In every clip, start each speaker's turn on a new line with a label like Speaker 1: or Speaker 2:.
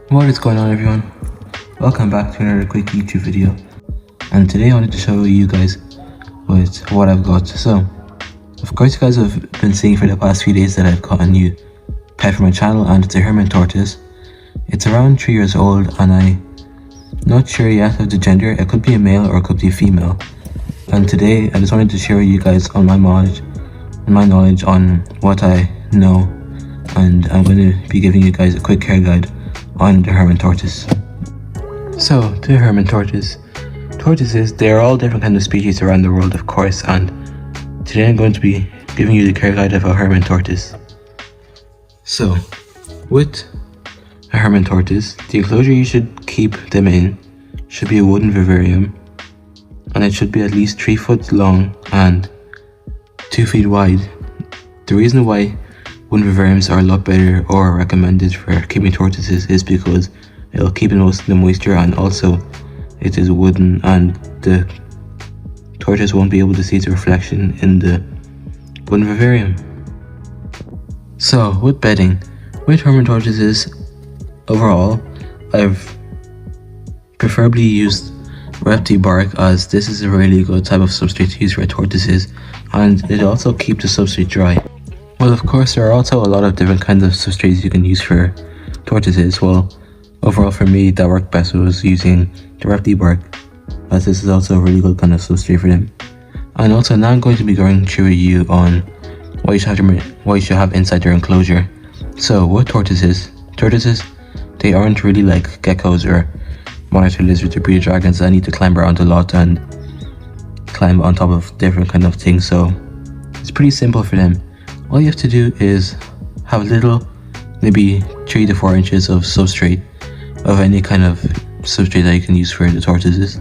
Speaker 1: What is going on, everyone? Welcome back to another quick YouTube video, and today I wanted to show you guys with what I've got. So of course you guys have been seeing for the past few days that I've got a new pet for my channel, and it's a Hermann tortoise. It's around 3 years old and I'm not sure yet of the gender. It could be a male or it could be a female, and today I just wanted to share with you guys on my knowledge on what I know, and I'm going to be giving you guys a quick care guide on the Hermann tortoise. So, the Hermann tortoises, they are all different kinds of species around the world, of course, and today I'm going to be giving you the care guide of a Hermann tortoise. So, with a Hermann tortoise, the enclosure you should keep them in should be a wooden vivarium, and it should be at least 3 foot long and 2 feet wide. The reason why wooden vivariums are a lot better or recommended for keeping tortoises is because it'll keep in most of the moisture, and also it is wooden and the tortoise won't be able to see its reflection in the wooden vivarium. So with bedding, with Hermann tortoises overall, I've preferably used reptile bark, as this is a really good type of substrate to use for tortoises, and it also keeps the substrate dry. Well, of course, there are also a lot of different kinds of substrates you can use for tortoises. Well, overall for me, that worked best was using the reptile bark, as this is also a really good kind of substrate for them. And also now I'm going to be going through with you on what you should have inside their enclosure. So with tortoises, they aren't really like geckos or monitor lizards or bearded dragons that need to climb around a lot and climb on top of different kind of things. So it's pretty simple for them. All you have to do is have a little, maybe 3 to 4 inches of substrate, of any kind of substrate that you can use for the tortoises,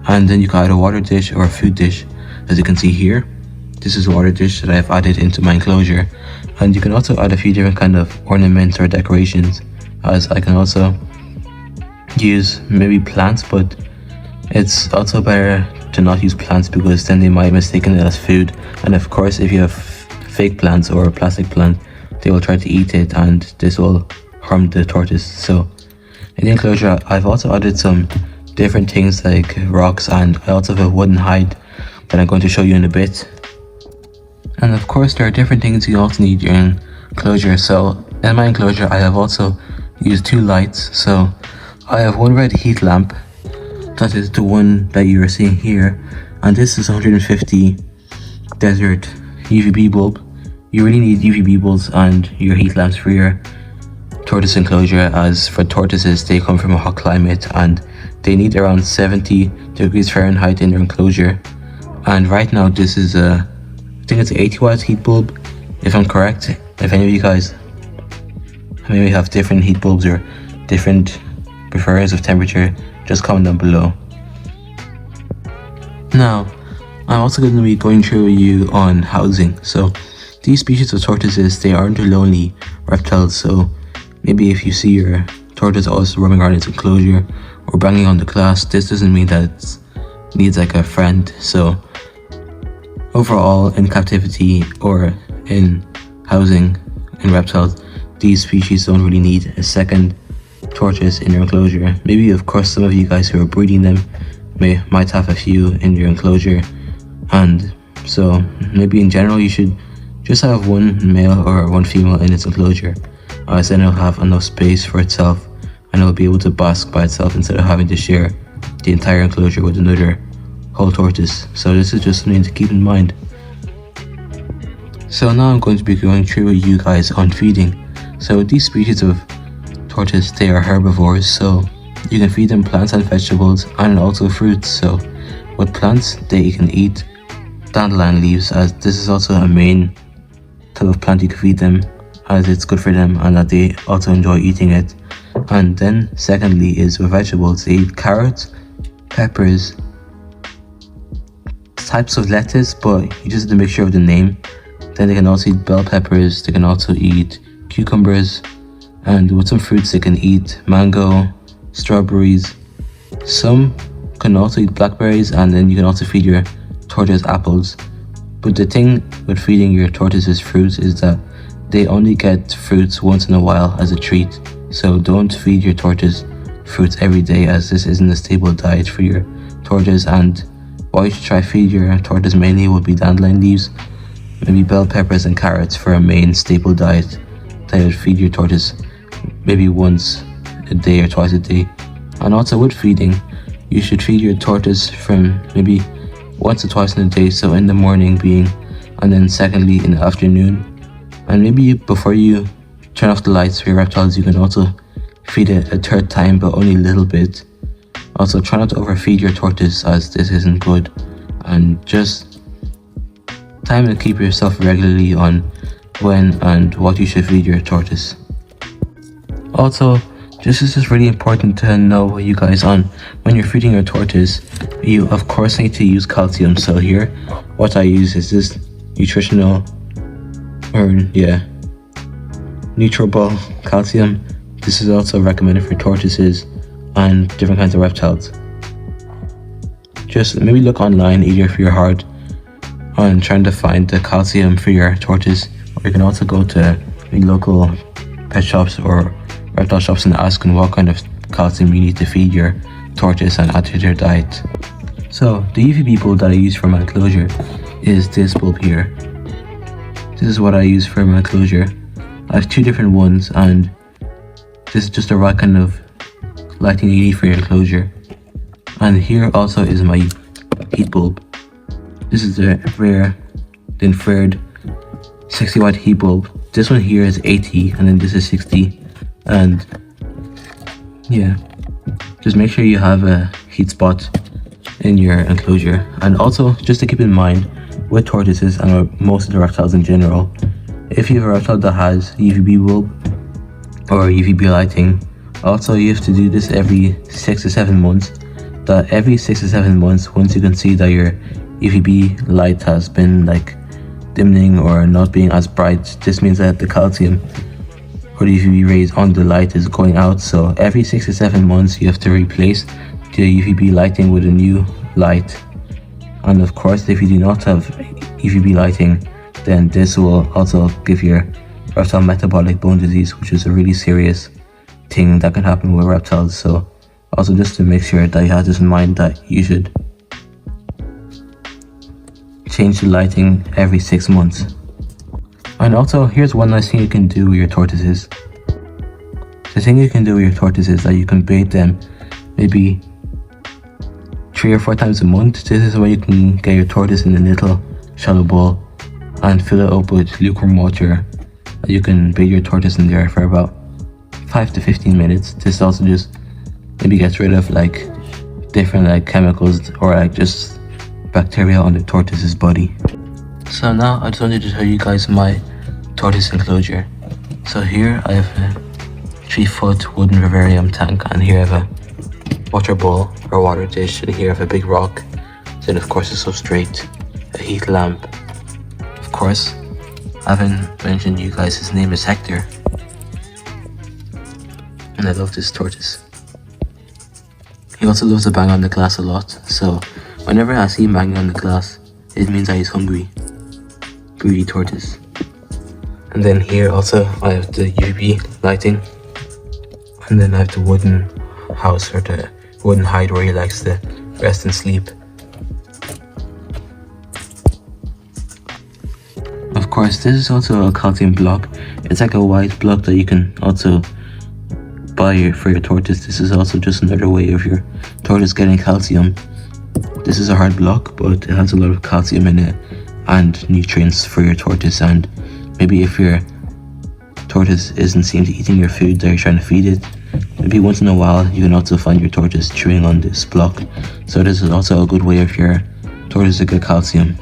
Speaker 1: and then you can add a water dish or a food dish. As you can see here, this is a water dish that I've added into my enclosure, and you can also add a few different kind of ornaments or decorations, as I can also use maybe plants, but it's also better to not use plants because then they might mistake it as food, and of course if you have fake plants or plastic plant, they will try to eat it and this will harm the tortoise. So in the enclosure I've also added some different things like rocks, and I also have a wooden hide that I'm going to show you in a bit. And of course there are different things you also need in your enclosure. So in my enclosure I have also used 2 lights. So I have one red heat lamp, that is the one that you are seeing here, and this is 150 desert UVB bulb. You really need UVB bulbs and your heat lamps for your tortoise enclosure, as for tortoises they come from a hot climate and they need around 70 degrees Fahrenheit in their enclosure. And right now this is I think it's an 80 watt heat bulb, if I'm correct. If any of you guys maybe have different heat bulbs or different preferences of temperature, just comment down below. Now I'm also going to be going through with you on housing. So these species of tortoises, they aren't lonely reptiles, so maybe if you see your tortoise always roaming around its enclosure or banging on the glass, this doesn't mean that it needs like a friend. So overall, in captivity or in housing in reptiles, these species don't really need a second tortoise in your enclosure. Maybe of course some of you guys who are breeding them might have a few in your enclosure, and so maybe in general you should just have one male or one female in its enclosure, as then it'll have enough space for itself and it'll be able to bask by itself instead of having to share the entire enclosure with another whole tortoise. So this is just something to keep in mind. So now I'm going to be going through with you guys on feeding. So these species of tortoise, they are herbivores, so you can feed them plants and vegetables and also fruits. So with plants, they can eat dandelion leaves, as this is also a main type of plant you can feed them, as it's good for them and that they also enjoy eating it. And then secondly is with vegetables, they eat carrots, peppers, types of lettuce, but you just have to make sure of the name. Then they can also eat bell peppers, they can also eat cucumbers, and with some fruits they can eat mango, strawberries. Some can also eat blackberries, and then you can also feed your tortoise apples. But the thing with feeding your tortoises fruits is that they only get fruits once in a while as a treat. So don't feed your tortoise fruits every day, as this isn't a stable diet for your tortoise. And what you should try feed your tortoise mainly would be dandelion leaves, maybe bell peppers and carrots for a main staple diet that would feed your tortoise maybe once a day or twice a day. And also with feeding, you should feed your tortoise from maybe once or twice in a day, so in the morning being, and then secondly in the afternoon. And maybe before you turn off the lights for your reptiles, you can also feed it a third time, but only a little bit. Also try not to overfeed your tortoise, as this isn't good, and just time to keep yourself regularly on when and what you should feed your tortoise. Also, this is just really important to know, you guys, on when you're feeding your tortoise, you of course need to use calcium. So here, what I use is this nutritional, Nutriball calcium. This is also recommended for tortoises and different kinds of reptiles. Just maybe look online, either if you're hard on trying to find the calcium for your tortoise, or you can also go to local pet shops or reptile shops and ask them what kind of calcium you need to feed your tortoise and add to their diet. So the UVB bulb that I use for my enclosure is this bulb here. This is what I use for my enclosure. I have two different ones, and this is just the right kind of lighting you need for your enclosure. And here also is my heat bulb. This is the infrared 60 watt heat bulb. This one here is 80 and then this is 60. And yeah, just make sure you have a heat spot in your enclosure. And also just to keep in mind with tortoises and most of the reptiles in general, if you have a reptile that has UVB bulb or UVB lighting, also you have to do this every 6 to 7 months. That every 6 to 7 months, once you can see that your UVB light has been like dimming or not being as bright, this means that the calcium or the UVB rays on the light is going out. So every 6 to 7 months you have to replace the UVB lighting with a new light. And of course, if you do not have UVB lighting, then this will also give your reptile metabolic bone disease, which is a really serious thing that can happen with reptiles. So also just to make sure that you have this in mind, that you should change the lighting every 6 months. And also here's one nice thing you can do with your tortoises. The thing you can do with your tortoises is that you can bathe them maybe 3 or 4 times a month. This is where you can get your tortoise in a little shallow bowl and fill it up with lukewarm water. You can bathe your tortoise in there for about 5 to 15 minutes. This also just maybe gets rid of like different like chemicals or like just bacteria on the tortoise's body. So now I just wanted to show you guys my tortoise enclosure. So here I have a 3-foot wooden vivarium tank, and here I have a water bowl or water dish, and here I have a big rock. Then of course a substrate, a heat lamp. Of course, I haven't mentioned you guys, his name is Hector. And I love this tortoise. He also loves to bang on the glass a lot, so whenever I see him banging on the glass, it means that he's hungry. Greedy tortoise. And then here also I have the UV lighting, and then I have the wooden house or the wooden hide where he likes to rest and sleep. Of course, this is also a calcium block. It's like a white block that you can also buy for your tortoise. This is also just another way of your tortoise getting calcium. This is a hard block, but it has a lot of calcium in it and nutrients for your tortoise. And maybe if your tortoise isn't seem to eating your food that you're trying to feed it, maybe once in a while you can also find your tortoise chewing on this block. So this is also a good way of your tortoise to get calcium.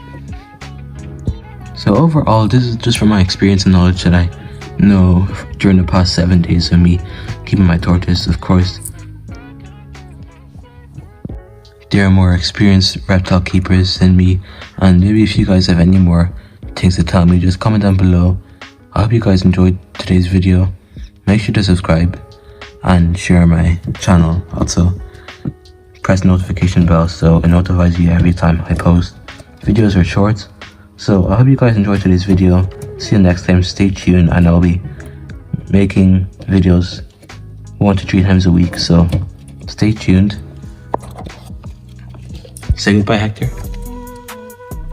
Speaker 1: So overall, this is just from my experience and knowledge that I know during the past 7 days of me keeping my tortoise. Of course, there are more experienced reptile keepers than me, and maybe if you guys have any more things to tell me, just comment down below. I hope you guys enjoyed today's video. Make sure to subscribe and share my channel. Also, press the notification bell so it notifies you every time I post. Videos are short, so I hope you guys enjoyed today's video. See you next time. Stay tuned, and I'll be making videos 1 to 3 times a week, so stay tuned. Say goodbye, Hector.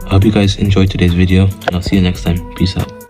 Speaker 1: I hope you guys enjoyed today's video, and I'll see you next time. Peace out.